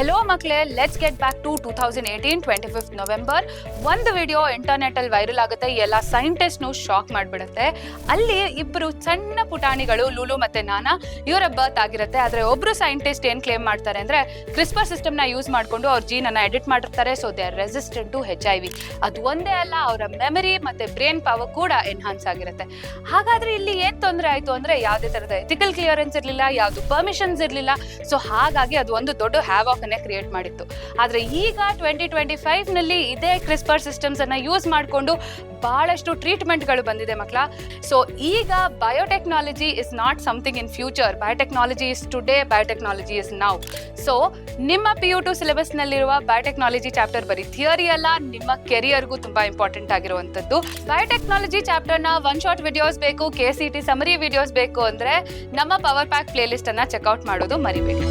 Hello ಮಕ್ಕಳೇ, let's get back to 2018 25th November. ಒಂದು video ಇಂಟರ್ನೆಟಲ್ಲಿ ವೈರಲ್ ಆಗುತ್ತೆ, ಎಲ್ಲ ಸೈಂಟಿಸ್ಟ್ನು ಶಾಕ್ ಮಾಡಿಬಿಡುತ್ತೆ. ಅಲ್ಲಿ ಇಬ್ಬರು ಸಣ್ಣ ಪುಟಾಣಿಗಳು ಲೂಲು ಮತ್ತು ನಾನಾ ಇವರ ಬರ್ತ್ ಆಗಿರುತ್ತೆ. ಆದರೆ ಒಬ್ಬರು ಸೈಂಟಿಸ್ಟ್ ಏನು ಕ್ಲೇಮ್ ಮಾಡ್ತಾರೆ ಅಂದರೆ ಕ್ರಿಸ್ಪರ್ ಸಿಸ್ಟಮ್ನ ಯೂಸ್ ಮಾಡಿಕೊಂಡು ಅವ್ರ ಜೀನನ್ನು ಎಡಿಟ್ ಮಾಡಿರ್ತಾರೆ. So they are resistant to HIV. ಅದು ಒಂದೇ ಅಲ್ಲ, ಅವರ ಮೆಮರಿ ಮತ್ತು ಬ್ರೈನ್ ಪವರ್ ಕೂಡ ಎನ್ಹಾನ್ಸ್ ಆಗಿರುತ್ತೆ. ಹಾಗಾದರೆ ಇಲ್ಲಿ ಏನು ತೊಂದರೆ ಆಯಿತು ಅಂದರೆ ಯಾವುದೇ ಥರದ ಎಥಿಕಲ್ ಕ್ಲಿಯರೆನ್ಸ್ ಇರಲಿಲ್ಲ, ಯಾವುದು ಪರ್ಮಿಷನ್ಸ್ ಇರಲಿಲ್ಲ. ಸೊ ಹಾಗಾಗಿ ಅದು ಒಂದು ದೊಡ್ಡ ಹ್ಯಾವಾಕ್ ಕ್ರಿಯೇಟ್ ಮಾಡಿತ್ತು. ಆದ್ರೆ ಈಗ 2025ನಲ್ಲಿ ಇದೇ ಕ್ರಿಸ್ಪರ್ ಸಿಸ್ಟಮ್ಸ್ ಅನ್ನ ಯೂಸ್ ಮಾಡಿಕೊಂಡು ಬಹಳಷ್ಟು ಟ್ರೀಟ್ಮೆಂಟ್ಗಳು ಬಂದಿದೆ ಮಕ್ಕಳ. ಸೊ ಈಗ biotechnology is not something in future. Biotechnology is today, biotechnology is now. So ನಿಮ್ಮ PU2 ಸಿಲೆಬಸ್ನಲ್ಲಿರುವ ಬಯೋಟೆಕ್ನಾಲಜಿ ಚಾಪ್ಟರ್ ಬರೀ ಥಿಯರಿ ಅಲ್ಲ, ನಿಮ್ಮ ಕೆರಿಯರ್ಗೂ ತುಂಬಾ ಇಂಪಾರ್ಟೆಂಟ್ ಆಗಿರುವಂಥದ್ದು. ಬಯೋಟೆಕ್ನಾಲಜಿ ಚಾಪ್ಟರ್ನ ಒನ್ ಶಾಟ್ ವಿಡಿಯೋಸ್ ಬೇಕು, KCT ಸಮರಿ ವಿಡಿಯೋಸ್ ಬೇಕು ಅಂದ್ರೆ ನಮ್ಮ ಪವರ್ ಪ್ಯಾಕ್ ಪ್ಲೇಲಿಸ್ಟ್ ಅನ್ನ ಚೆಕ್ಔಟ್ ಮಾಡೋದು ಮರಿಬೇಡಿ.